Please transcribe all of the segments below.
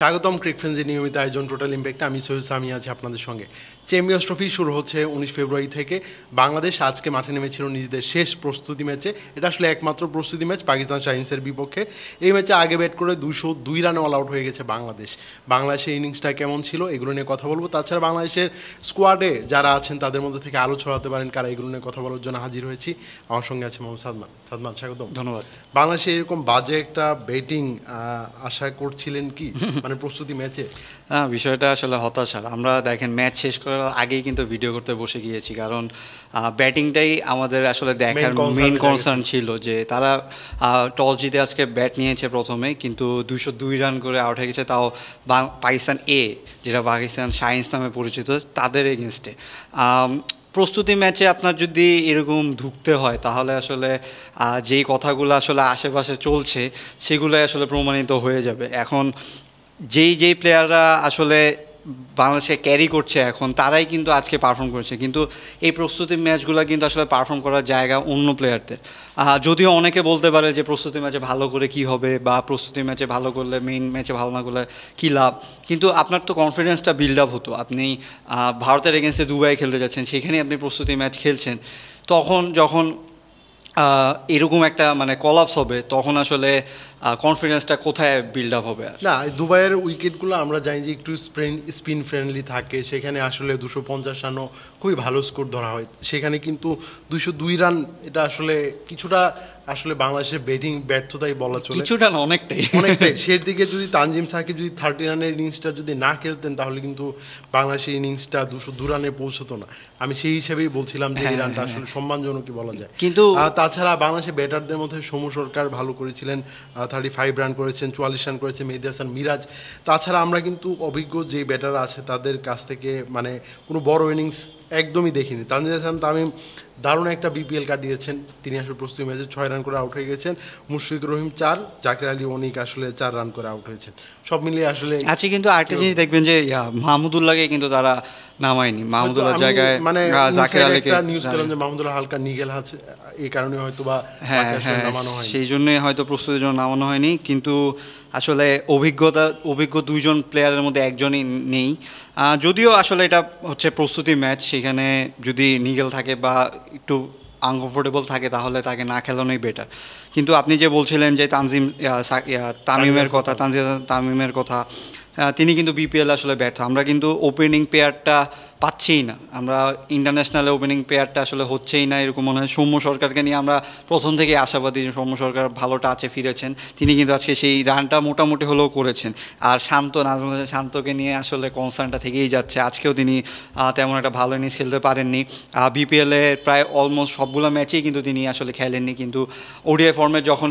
স্বাগতম ক্রিক ফ্রেন্ডসের নিয়মিত আয়োজন টোটাল ইম্প্যাক্টে আমি সৈয়দ সামি আছি আপনাদের সঙ্গে। চ্যাম্পিয়ন্স ট্রফি শুরু হচ্ছে 19 ফেব্রুয়ারি থেকে। বাংলাদেশ আজকে মাঠে নেমেছিল নিজেদের শেষ প্রস্তুতি ম্যাচে। এটা আসলে একমাত্র প্রস্তুতি ম্যাচ পাকিস্তান শাহিনসের বিপক্ষে। এই ম্যাচে আগে ব্যাট করে 202 রানে অল আউট হয়ে গেছে বাংলাদেশ। বাংলাদেশের ইনিংসটা কেমন ছিল এগুলো নিয়ে কথা বলবো। তাছাড়া বাংলাদেশের স্কোয়াডে যারা আছেন তাদের মধ্যে থেকে আলো ছড়াতে পারেন কারা, এগুলো নিয়ে কথা বলার জন্য হাজির হয়েছি। আমার সঙ্গে আছে মোহাম্মদ সাদমান। সাদমান, স্বাগতম। ধন্যবাদ। বাংলাদেশে এরকম বাজে একটা ব্যাটিং আশা করছিলেন কি মানে প্রস্তুতি ম্যাচে? বিষয়টা আসলে হতাশার। আমরা দেখেন ম্যাচ শেষ করার আগেই কিন্তু ভিডিও করতে বসে গিয়েছি, কারণ ব্যাটিংটাই আমাদের আসলে দেখার মেইন কনসার্ন ছিল। যে তারা টস জিতে আজকে ব্যাট নিয়েছে প্রথমে, কিন্তু 202 রান করে আউট হয়ে গেছে, তাও পাকিস্তান এ, যেটা পাকিস্তান শাহিনস নামে পরিচিত, তাদের এগেনস্টে। প্রস্তুতি ম্যাচে আপনার যদি এরকম ঢুকতে হয় তাহলে আসলে যেই কথাগুলো আসলে আশেপাশে চলছে সেগুলোই আসলে প্রমাণিত হয়ে যাবে। এখন যেই প্লেয়াররা আসলে বাংলাদেশে ক্যারি করছে এখন, তারাই কিন্তু আজকে পারফর্ম করছে, কিন্তু এই প্রস্তুতি ম্যাচগুলো কিন্তু আসলে পারফর্ম করার জায়গা অন্য প্লেয়ারদের। যদিও অনেকে বলতে পারে যে প্রস্তুতি ম্যাচে ভালো করে কি হবে, বা প্রস্তুতি ম্যাচে ভালো করলে মেইন ম্যাচে ভালো না করলে কী লাভ, কিন্তু আপনার তো কনফিডেন্সটা বিল্ড আপ হতো। আপনি ভারতের এগেনস্টে দুবাই খেলতে যাচ্ছেন, সেখানেই আপনি প্রস্তুতি ম্যাচ খেলছেন, তখন যখন এরকম একটা মানে কলাপস হবে তখন আসলে কনফিডেন্সটা কোথায় বিল্ড আপ হবে? না, দুবাইয়ের উইকেটগুলো আমরা জানি যে একটু স্পিন ফ্রেন্ডলি থাকে, সেখানে আসলে 250 রানও খুবই ভালো স্কোর ধরা হয়। সেখানে কিন্তু 202 রান, এটা আসলে কিছুটা আসলে বাংলাদেশের ব্যাটিং ব্যর্থতাই বলা চলে, কিছুটা না অনেকটাই। সের দিকে যদি তানজিম সাকিব যদি 30 রানের ইনিংসটা যদি না খেলতেন তাহলে কিন্তু বাংলাদেশের ইনিংসটা 202 রানে পৌঁছতো না। আমি সেই হিসেবেই বলছিলাম যে এই রানটা আসলে সম্মানজনকই বলা যায়। কিন্তু তাছাড়া বাংলাদেশের ব্যাটারদের মধ্যে সৌম্য সরকার ভালো করেছিলেন, 35 রান করেছেন, 44 রান করেছেন মেহেদী হাসান মিরাজ। তাছাড়া আমরা কিন্তু অভিজ্ঞ যে ব্যাটার আছে তাদের কাছ থেকে মানে কোনো বড় ইনিংস একদমই দেখিনি। তানজিম হাসান তামিম দারুণ একটা বিপিএল কাটিয়েছেন, তিনি আসলে প্রস্তুতি ম্যাচে 6 রান করে আউট হয়ে গেছেন। মুশফিকুর রহিম 4, জাকির আলী অনিক আসলে 4 রান করে আউট হয়েছেন। সব মিলিয়ে আসলে আচ্ছা, কিন্তু আরেকটা জিনিস দেখবেন যে মাহমুদুল্লাহকে কিন্তু তারা নামায়নি। মাহমুদুল্লাহর জায়গায় মানে জাকির আলীকে নিউজ পেলাম যে মাহমুদুল্লাহ হালকা নিগেল আছে, এই কারণে হয়তো বা নামানো হয়নি, সেই জন্যই হয়তো প্রস্তুতির জন্য নামানো হয়নি। কিন্তু আসলে অভিজ্ঞ দুইজন প্লেয়ারের মধ্যে একজনই নেই। যদিও আসলে এটা হচ্ছে প্রস্তুতি ম্যাচ, সেখানে যদি নিগেল থাকে বা একটু আনকমফোর্টেবল থাকে তাহলে তাকে না খেলানোই বেটার। কিন্তু আপনি যে বলছিলেন যে তামিমের কথা, তিনি কিন্তু বিপিএল আসলে ব্যর্থ। আমরা কিন্তু ওপেনিং পেয়ারটা পাচ্ছেই না, আমরা ইন্টারন্যাশনালে ওপেনিং পেয়ারটা আসলে হচ্ছেই না, এরকম মনে হয়। সৌম্য সরকারকে নিয়ে আমরা প্রথম থেকে আশাবাদী, সৌম্য সরকার ভালো টাচে ফিরেছেন, তিনি কিন্তু আজকে সেই রানটা মোটামুটি হলেও করেছেন। আর শান্তকে নিয়ে আসলে কনসার্নটা থেকেই যাচ্ছে, আজকেও তিনি তেমন একটা ভালো ইনিংস খেলতে পারেননি। বিপিএলে প্রায় অলমোস্ট সবগুলো ম্যাচেই কিন্তু তিনি আসলে খেলেননি, কিন্তু ওডিআই ফর্মে যখন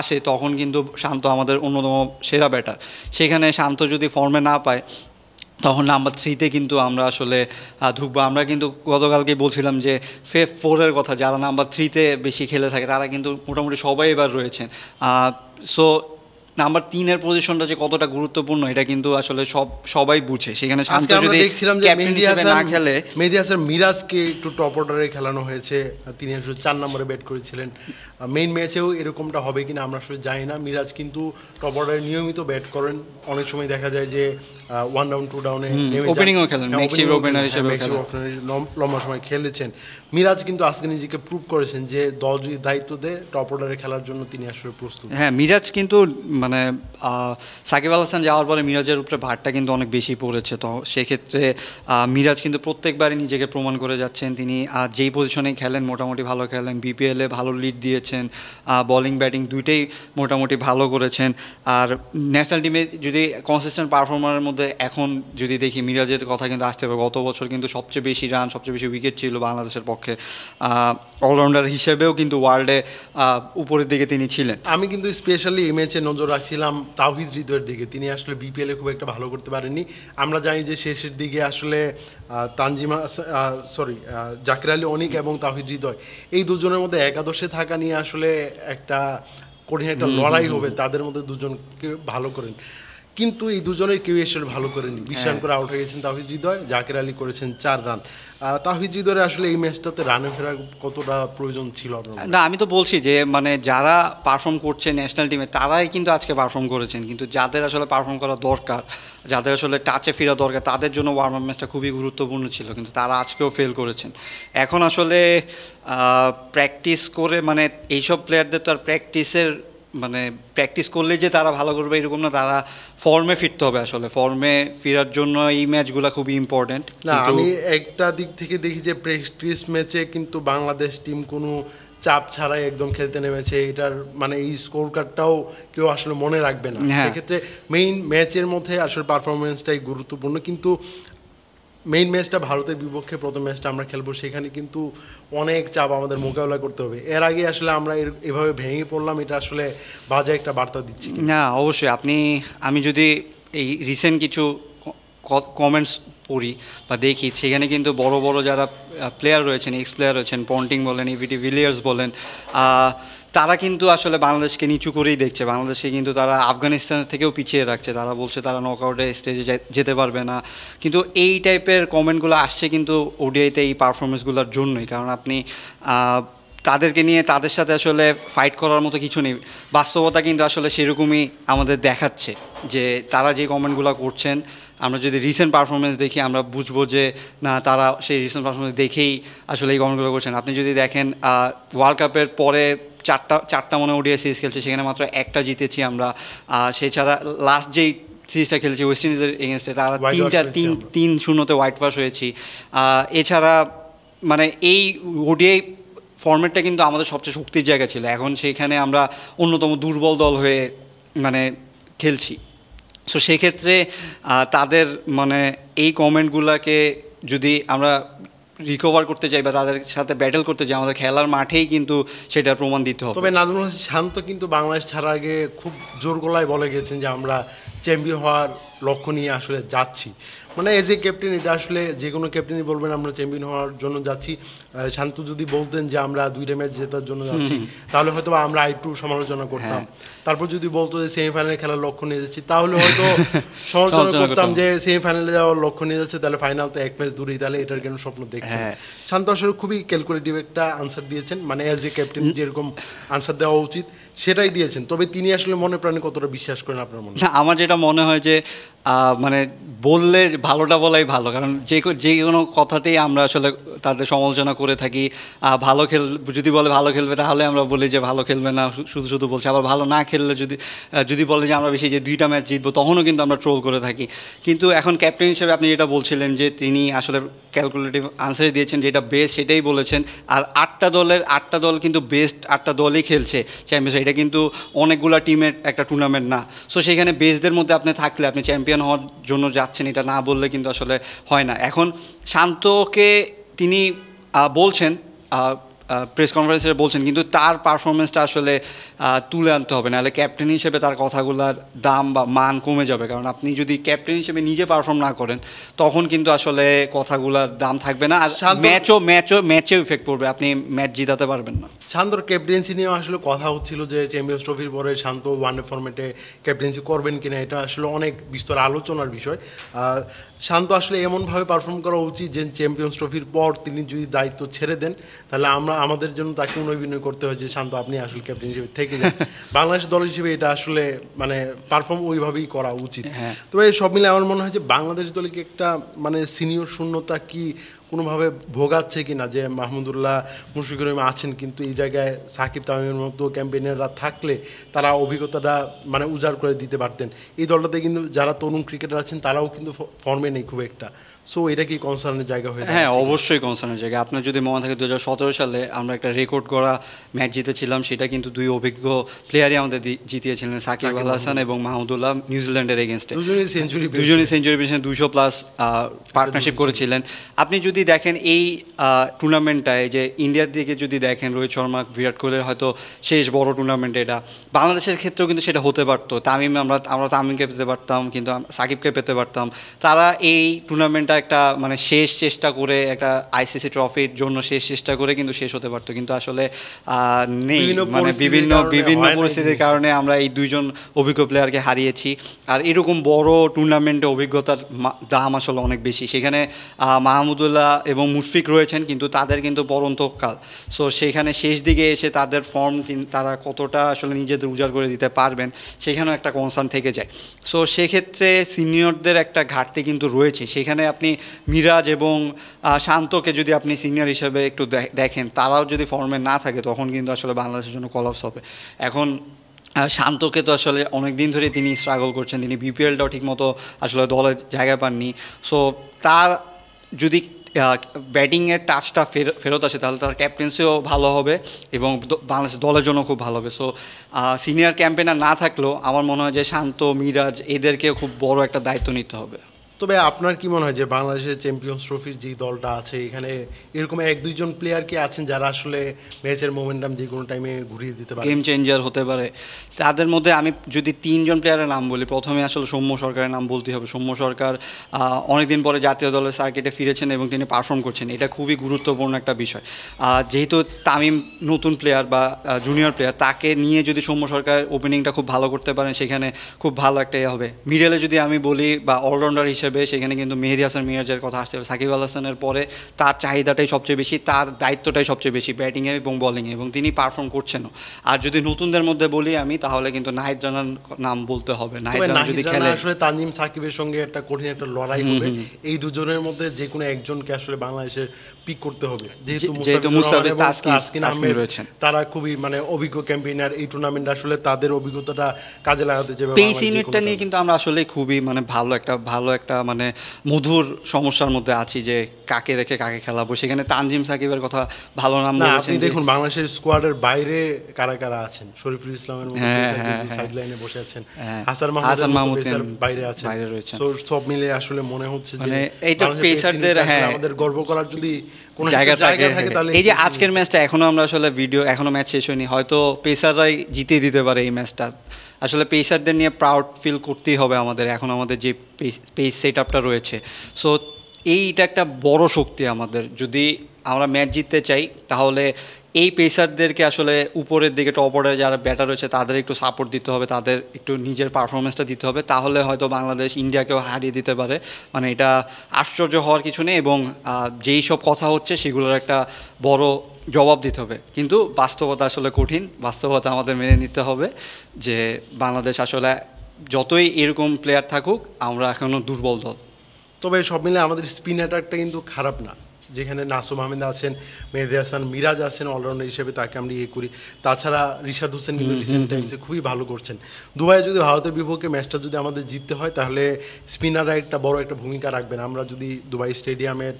আসে তখন কিন্তু শান্ত আমাদের অন্যতম সেরা ব্যাটার। সেখানে শান্ত যদি ফর্মে না পায় তখন নাম্বার 3-তে কিন্তু আমরা আসলে ঢুকবো। আমরা কিন্তু গতকালকে বলছিলাম যে ফেফ 4-এর কথা, যারা নাম্বার 3-তে বেশি খেলে থাকে তারা কিন্তু মোটামুটি সবাই এবার রয়েছেন। সো নাম্বার 3-এর পজিশনটা যে কতটা গুরুত্বপূর্ণ এটা কিন্তু আসলে সবাই বুঝে। সেখানে শান্ত যদি ক্যাপ্টেন হিসেবে না খেলে, মেহেদী হাসান মিরাজকে একটু টপ অর্ডারে খেলানো হয়েছে, তিনি আসলে 4 নম্বরে ব্যাট করেছিলেন। মেইন ম্যাচেও এরকমটা হবে কিনা আমরা আসলে জানি না। মিরাজ কিন্তু টপ অর্ডারে নিয়মিত ব্যাট করেন, অনেক সময় দেখা যায় যে 1 ডাউন 2 ডাউনে ওপেনিংও খেলেন, ওপেনার হিসেবে লম্বা সময় খেলেছেন। মিরাজ কিন্তু আজকে নিজেকে প্রুভ করেছেন যে দল যদি দায়িত্ব দেয় টপ অর্ডারে খেলার জন্য তিনি আসলে প্রস্তুত। হ্যাঁ, মিরাজ কিন্তু মানে সাকিব আল হাসান যাওয়ার পরে মিরাজের উপরে ভারটা কিন্তু অনেক বেশি পড়েছে, তো সেক্ষেত্রে মিরাজ কিন্তু প্রত্যেকবারই নিজেকে প্রমাণ করে যাচ্ছেন। তিনি যেই পজিশনেই খেলেন মোটামুটি ভালো খেলেন, বিপিএলে ভালো লিড দিয়েছেন, বোলিং ব্যাটিং দুইটাই মোটামুটি ভালো করেছেন। আর ন্যাশনাল টিমে যদি কনসিস্টেন্ট পারফর্মারের মধ্যে এখন যদি দেখি মিরাজের কথা কিন্তু আসতে হবে। গত বছর কিন্তু সবচেয়ে বেশি রান, সবচেয়ে বেশি উইকেট ছিল বাংলাদেশের পক্ষে, অলরাউন্ডার হিসেবেও কিন্তু ওয়ার্ল্ডে উপরের দিকে তিনি ছিলেন। আমি কিন্তু স্পেশালি এই ম্যাচে নজর রাখছিলাম তাওহিদ হৃদয়ের দিকে, তিনি আসলে বিপিএলে খুব একটা ভালো করতে পারেননি। আমরা জানি যে শেষের দিকে আসলে জাকির আলী অনিক এবং তাওহিদ হৃদয় এই দুজনের মধ্যে একাদশে থাকা নিয়ে আসলে একটা কঠিন একটা লড়াই হবে, তাদের মধ্যে দুজনকে ভালো করেন। কিন্তু এই দুজনের কেউ আসলে ভালো করেনি। 20 রান করে আউট হয়ে গেছেন তাওহিদ হৃদয়, জাকের আলী করেছেন 4 রান। তাওহিদ হৃদয়ের আসলে এই ম্যাচটাতে রানে ফেরার কতটা প্রয়োজন ছিল আপনার? না, আমি তো বলছি যে মানে যারা পারফর্ম করছে ন্যাশনাল টিমে তারাই কিন্তু আজকে পারফর্ম করেছেন, কিন্তু যাদের আসলে পারফর্ম করা দরকার, যাদের আসলে টাচে ফেরা দরকার, তাদের জন্য ওয়ার্ম আপ ম্যাচটা খুবই গুরুত্বপূর্ণ ছিল, কিন্তু তারা আজকেও ফেল করেছেন। এখন আসলে প্র্যাকটিস করে মানে এইসব প্লেয়ারদের তো আর মানে প্র্যাকটিস করলে যে তারা ভালো করবে এরকম না, তারা ফর্মে ফিরতে হবে। আসলে ফর্মে ফেরার জন্য এই ম্যাচগুলো খুবই ইম্পর্টেন্ট। না, আমি একটা দিক থেকে দেখি যে প্র্যাকটিস ম্যাচে কিন্তু বাংলাদেশ টিম কোনো চাপ ছাড়াই একদম খেলতে নেমেছে। এটার মানে এই স্কোর কার্ডটাও কেউ আসলে মনে রাখবে না। সেক্ষেত্রে মেইন ম্যাচের মধ্যে আসলে পারফরমেন্সটাই গুরুত্বপূর্ণ। কিন্তু মেইন ম্যাচটা ভারতের বিপক্ষে প্রথম ম্যাচটা আমরা খেলবো, সেখানে কিন্তু অনেক চাপ আমাদের মোকাবেলা করতে হবে। এর আগে আসলে আমরা এভাবে ভেঙে পড়লাম, এটা আসলে বাজে একটা বার্তা দিচ্ছি। না, অবশ্যই আমি যদি এই রিসেন্ট কিছু কমেন্টস পড়ি বা দেখি, সেখানে কিন্তু বড় বড় যারা প্লেয়ার রয়েছেন, এক্স প্লেয়ার রয়েছেন, পন্টিং বলেন, ইভিটি ভিলিয়ার্স বলেন, তারা কিন্তু আসলে বাংলাদেশকে নিচু করেই দেখছে। বাংলাদেশকে কিন্তু তারা আফগানিস্তান থেকেও পিছিয়ে রাখছে। তারা বলছে তারা নকআউটে স্টেজে যেতে পারবে না। কিন্তু এই টাইপের কমেন্টগুলো আসছে কিন্তু ওডিআইতে এই পারফরমেন্সগুলোর জন্যই। কারণ আপনি তাদেরকে নিয়ে তাদের সাথে আসলে ফাইট করার মতো কিছু নেই। বাস্তবতা কিন্তু আসলে সেরকমই আমাদের দেখাচ্ছে যে তারা যে কমেন্টগুলো করছেন, আমরা যদি রিসেন্ট পারফরমেন্স দেখি আমরা বুঝবো যে না, তারা সেই রিসেন্ট পারফরমেন্স দেখেই আসলে এই কমেন্টগুলো করছেন। আপনি যদি দেখেন ওয়ার্ল্ড কাপের পরে চারটা মনে ওডিআই সিরিজ খেলছে, সেখানে মাত্র একটা জিতেছি আমরা। সেছাড়া লাস্ট যেই সিরিজটা খেলেছি ওয়েস্ট ইন্ডিজের এগেনস্টে, তারা 3-0 হোয়াইট ওয়াশ হয়েছি। এছাড়া মানে এই ওডিআই ফরম্যাটটা কিন্তু আমাদের সবচেয়ে শক্তির জায়গা ছিল। এখন সেইখানে আমরা অন্যতম দুর্বল দল হয়ে মানে খেলছি। সো সেক্ষেত্রে তাদের মানে এই কমেন্টগুলোকে যদি আমরা রিকভার করতে চাই বা তাদের সাথে ব্যাটেল করতে চাই, আমাদের খেলার মাঠেই কিন্তু সেটার প্রমাণ দিতে হবে। তবে নাজমুল হোসেন শান্ত কিন্তু বাংলাদেশ ছাড়ার আগে খুব জোর গলায় বলে গেছেন যে আমরা চ্যাম্পিয়ন হওয়ার লক্ষ্য নিয়ে আসলে যাচ্ছি। মানে এজ এ ক্যাপ্টেন, এটা আসলে যে কোনো ক্যাপ্টেনই বলবেন আমরা চ্যাম্পিয়ন হওয়ার জন্য যাচ্ছি। শান্ত যদি বলতেন যে আমরা 2টা ম্যাচ জেতার জন্য যাচ্ছি, তাহলে হয়তো আমরা একটু সমালোচনা করতাম। তারপর যদি বলতো যে সেমিফাইনালে খেলার লক্ষ্য নিয়ে যাচ্ছি, তাহলে হয়তো সমালোচনা করতাম যে সেমিফাইনালে যাওয়ার লক্ষ্য নিয়ে যাচ্ছে, তাহলে ফাইনাল তো 1 ম্যাচ দূরেই, তাহলে এটার কেন স্বপ্ন দেখছেন? শান্ত আসলে খুবই ক্যালকুলেটিভ একটা আনসার দিয়েছেন। মানে এজ এ ক্যাপ্টেন যেরকম আনসার দেওয়া উচিত সেটাই দিয়েছেন। তবে তিনি আসলে মনে প্রাণে কতটা বিশ্বাস করেন আপনার মনে? আমার যেটা মনে হয় যে মানে বললে ভালোটা বলাই ভালো, কারণ যে কোনো কথাতেই আমরা আসলে তাদের সমালোচনা করে থাকি। ভালো যদি বলে ভালো খেলবে, তাহলে আমরা বলি যে ভালো খেলবে না, শুধু বলছে। আবার ভালো না খেললে যদি বলে যে আমরা বেশি যে 2টা ম্যাচ জিতবো, তখনও কিন্তু আমরা ট্রোল করে থাকি। কিন্তু এখন ক্যাপ্টেন হিসেবে আপনি যেটা বলছিলেন যে তিনি আসলে ক্যালকুলেটিভ আনসার দিয়েছেন, যেটা বেস্ট সেটাই বলেছেন। আর 8টা দল কিন্তু বেস্ট 8টা দলই খেলছে চ্যাম্পিয়ন্স। এটা কিন্তু অনেকগুলো টিমের একটা টুর্নামেন্ট না। সো সেখানে বেস্টদের মধ্যে আপনি থাকলে আপনি চ্যাম্পিয়ন হওয়ার জন্য যাচ্ছেন, এটা না বললে কিন্তু আসলে হয় না। এখন শান্তকে তিনি বলছেন, প্রেস কনফারেন্সে বলছেন, কিন্তু তার পারফরমেন্সটা আসলে তুলে আনতে হবে, নাহলে ক্যাপ্টেন হিসেবে তার কথাগুলোর দাম বা মান কমে যাবে। কারণ আপনি যদি ক্যাপ্টেন হিসেবে নিজে পারফর্ম না করেন, তখন কিন্তু আসলে কথাগুলোর দাম থাকবে না। আর ম্যাচেও ইফেক্ট পড়বে, আপনি ম্যাচ জিতাতে পারবেন না। শান্তর ক্যাপ্টেন্সি নিয়ে আসলে কথা হচ্ছিল যে চ্যাম্পিয়ন্স ট্রফির পরে শান্ত ওয়ানডে ফরম্যাটে ক্যাপ্টেন্সি করবেন কিনা, এটা আসলে অনেক বিস্তর আলোচনার বিষয়। শান্ত আসলে এমনভাবে পারফর্ম করা উচিত যে চ্যাম্পিয়ন্স ট্রফির পর তিনি যদি দায়িত্ব ছেড়ে দেন, তাহলে আমাদের জন্য তাকে অনুবিনয় করতে হয় যে শান্ত আপনি আসলে ক্যাপ্টেন হিসেবে থেকে যান। বাংলাদেশ দল হিসেবে এটা আসলে মানে পারফর্ম ওইভাবেই করা উচিত। তবে সব মিলে আমার মনে হয় যে বাংলাদেশ দলে কি একটা মানে সিনিয়র শূন্যতা কি কোনোভাবে ভোগাচ্ছে কি না, যে মাহমুদুল্লাহ, মুশফিকুর রহিম আছেন, কিন্তু এই জায়গায় সাকিব তামিমের মতো ক্যাম্পেইনাররা থাকলে তারা অভিজ্ঞতাটা মানে উজাড় করে দিতে পারতেন। এই দলটাতে কিন্তু যারা তরুণ ক্রিকেটার আছেন তারাও কিন্তু ফর্মে নেই খুব একটা। সো এটা কি কনসার্নের জায়গা হয়ে? হ্যাঁ, অবশ্যই কনসার্নের জায়গা। আপনার যদি মনে থাকে 2017 সালে আমরা একটা রেকর্ড করা ম্যাচ জিতেছিলাম, সেটা কিন্তু 2 অভিজ্ঞ প্লেয়ারই আমাদের জিতিয়েছিলেন, সাকিব আল হাসান এবং মাহমুদুল্লাহ, নিউজিল্যান্ডের এগেনস্টে। দুজনই সেঞ্চুরি পেয়েছেন, 200+ পার্টনারশিপ করেছিলেন। আপনি যদি দেখেন এই টুর্নামেন্টটায় যে ইন্ডিয়ার দিকে যদি দেখেন, রোহিত শর্মা, বিরাট কোহলির হয়তো শেষ বড় টুর্নামেন্ট এটা। বাংলাদেশের ক্ষেত্রেও কিন্তু সেটা হতে পারতো। আমরা তামিমকে পেতে পারতাম, কিন্তু সাকিবকে পেতে পারতাম। তারা এই টুর্নামেন্টটা একটা মানে শেষ চেষ্টা করে একটা আইসিসি ট্রফির জন্য শেষ চেষ্টা করে কিন্তু শেষ হতে পারতো, কিন্তু আসলে নেই, মানে বিভিন্ন পরিস্থিতির কারণে আমরা এই দুইজন অভিজ্ঞ প্লেয়ারকে হারিয়েছি। আর এরকম বড় টুর্নামেন্টে অভিজ্ঞতার দাম আসলে অনেক বেশি। সেখানে মাহমুদুল্লাহ এবং মুশফিক রয়েছেন, কিন্তু তাদের কিন্তু পরন্তকাল। সো সেখানে শেষ দিকে এসে তাদের ফর্ম তারা কতটা আসলে নিজেদের উজাড় করে দিতে পারবেন সেখানেও একটা কনসার্ন থেকে যায়। সো সেক্ষেত্রে সিনিয়রদের একটা ঘাটতি কিন্তু রয়েছে। সেখানে আপনি মিরাজ এবং শান্তকে যদি আপনি সিনিয়র হিসেবে একটু দেখেন, তারাও যদি ফর্মে না থাকে তখন কিন্তু আসলে বাংলাদেশের জন্য কলাপস হবে। এখন শান্তকে তো আসলে অনেক দিন ধরে তিনি স্ট্রাগল করছেন, তিনি বিপিএলটাও ঠিকমতো আসলে দলের জায়গা পাননি। সো তার যদি ব্যাটিংয়ের টাচটা ফেরত আসে তাহলে তার ক্যাপ্টেন্সিও ভালো হবে এবং বাংলাদেশ দলের জন্য খুব ভালো হবে। সো সিনিয়র ক্যাম্পেনার না থাকলেও আমার মনে হয় যে শান্ত, মিরাজ এদেরকে খুব বড় একটা দায়িত্ব নিতে হবে। তবে আপনার কি মনে হয় যে বাংলাদেশের চ্যাম্পিয়ন্স ট্রফির যে দলটা আছে এখানে এরকম 1-2 জন প্লেয়ার কি আছেন যারা আসলে ম্যাচের মোমেন্টাম যে কোনো টাইমে ঘুরিয়ে দিতে পারে, গেম চেঞ্জার হতে পারে? তাদের মধ্যে আমি যদি 3জন প্লেয়ারের নাম বলি, প্রথমে আসলে সৌম্য সরকারের নাম বলতে হবে। সৌম্য সরকার অনেকদিন পরে জাতীয় দলের সার্কিটে ফিরেছেন এবং তিনি পারফর্ম করছেন, এটা খুবই গুরুত্বপূর্ণ একটা বিষয়। যেহেতু তামিম নতুন প্লেয়ার বা জুনিয়র প্লেয়ার, তাকে নিয়ে যদি সৌম্য সরকার ওপেনিংটা খুব ভালো করতে পারেন সেখানে খুব ভালো একটা হবে। মিডলে যদি আমি বলি বা অলরাউন্ডার হিসেবে, সেখানে কিন্তু মেহেদী হাসান মিরাজের কথা আসতে হবে। সাকিব আল হাসানের পরে তার চাহিদাটাই সবচেয়ে বেশি, তার দায়িত্বটাই সবচেয়ে বেশি ব্যাটিংয়ে এবং বলিংয়ে, এবং তিনি পারফর্ম করছেনও। আর যদি নতুনদের মধ্যে বলি আমি, তাহলে কিন্তু নাহিদ রানার নাম বলতে হবে। নাহিদ রানা যদি খেলে, আসলে তানজিম সাকিবের সঙ্গে একটা কঠিন একটা লড়াই হবে। এই দুজনের মধ্যে যে কোনো একজনকে আসলে বাংলাদেশের পিক করতে হবে, যেহেতু মুস্তাফিজ তাসকিন আহমেদ রয়েছেন, তারা খুবই মানে অভিজ্ঞ ক্যাম্পেইনার। এই টুর্নামেন্ট আসলে তাদের অভিজ্ঞতাটা কাজে লাগাতে যাবে। পেস ইউনিটটা নিয়ে কিন্তু আমরা আসলে খুবই মানে ভালো একটা মানে মধুর সমস্যার মধ্যে আছি যে কাকে রেখে কাকে খেলাবো। সেখানে তানজিম সাকিবের কথা ভালো নাম বলেছেন। আপনি দেখুন বাংলাদেশের স্কোয়াডের বাইরে কারা কারা আছেন। শরীফুল ইসলামের মতো সাইড লাইনে বসে আছেন, হাসান মাহমুদ বাইরে আছেন। তো সব মিলে আসলে মনে হচ্ছে যে এইটা পেসারদের আমাদের গর্ব করার যদি কোনো জায়গা থাকে তাহলে এই যে আজকের ম্যাচটা এখনো আমরা আসলে এখনো ম্যাচ শেষ হয়নি, হয়তো পেসাররাই জিতে দিতে পারে এই ম্যাচটা। আসলে পেসারদের নিয়ে প্রাউড ফিল করতেই হবে আমাদের, এখন আমাদের যে পেস সেট আপটা রয়েছে। সো এইটা একটা বড় শক্তি আমাদের। যদি আমরা ম্যাচ জিততে চাই তাহলে এই পেসারদেরকে আসলে উপরের দিকে টপ অর্ডারে যারা ব্যাটার রয়েছে তাদের একটু সাপোর্ট দিতে হবে, তাদের একটু নিজের পারফরমেন্সটা দিতে হবে, তাহলে হয়তো বাংলাদেশ ইন্ডিয়াকেও হারিয়ে দিতে পারে। মানে এটা আশ্চর্য হওয়ার কিছু নেই, এবং যেই সব কথা হচ্ছে সেগুলোর একটা বড় জবাব দিতে হবে। কিন্তু বাস্তবতা আসলে কঠিন, বাস্তবতা আমাদের মেনে নিতে হবে যে বাংলাদেশ আসলে যতই এরকম প্লেয়ার থাকুক আমরা এখনও দুর্বল দল। তবে সব মিলে আমাদের স্পিন অ্যাটাকটা কিন্তু খারাপ না, যেখানে নাসুম আহমেদ আছেন, মেহেদী হাসান মিরাজ আছেন অলরাউন্ডার হিসেবে, তাকে আমরা করি। তাছাড়া রিশাদ হোসেন কিন্তু রিসেন্ট টাইমসে খুবই ভালো করছেন। দুবাইয়ে যদি ভারতের বিপক্ষে ম্যাচটা যদি আমাদের জিততে হয় তাহলে স্পিনাররা একটা বড় একটা ভূমিকা রাখবেন। আমরা যদি দুবাই স্টেডিয়ামের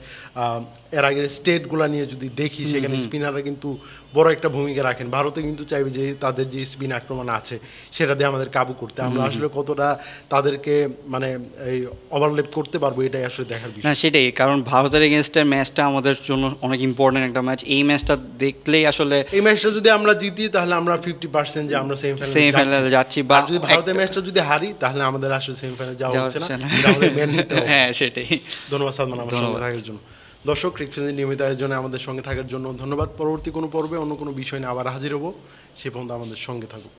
এর আগের স্টেটগুলো নিয়ে যদি দেখি, সেখানে স্পিনাররা কিন্তু বড় একটা ভূমিকা রাখেন। ভারতে কিন্তু চাইবে যে তাদের যে স্পিন আক্রমণ আছে সেটা দিয়ে আমাদের কাবু করতে। আমরা আসলে কতটা তাদেরকে মানে এই ওভারলেপ করতে পারবো এটাই আসলে দেখার বিষয়। না সেটাই, কারণ ভারতের এগেনস্টের ম্যাচটা আমাদের জন্য অনেক ইম্পর্টেন্ট একটা ম্যাচ। এই ম্যাচটা দেখলেই আসলে এই ম্যাচটা যদি আমরা জিতি তাহলে আমরা 50% যে আমরা সেমিফাইনালে যাচ্ছি, বা যদি ভারতের ম্যাচটা যদি হারি তাহলে আমাদের আসলে সেমিফাইনালে যাওয়া হচ্ছে না, আমাদের মেনে নিতে হবে। হ্যাঁ সেটাই। ধন্যবাদ সাদমান আমার সঙ্গে থাকার জন্য। দর্শক, ক্রিকফ্রেন্ডের নিয়মিত আয়োজনে আমাদের সঙ্গে থাকার জন্য ধন্যবাদ। পরবর্তী কোনো পর্বে অন্য কোনো বিষয় নিয়ে আবার হাজির হব, সে পর্যন্ত আমাদের সঙ্গে থাকুক।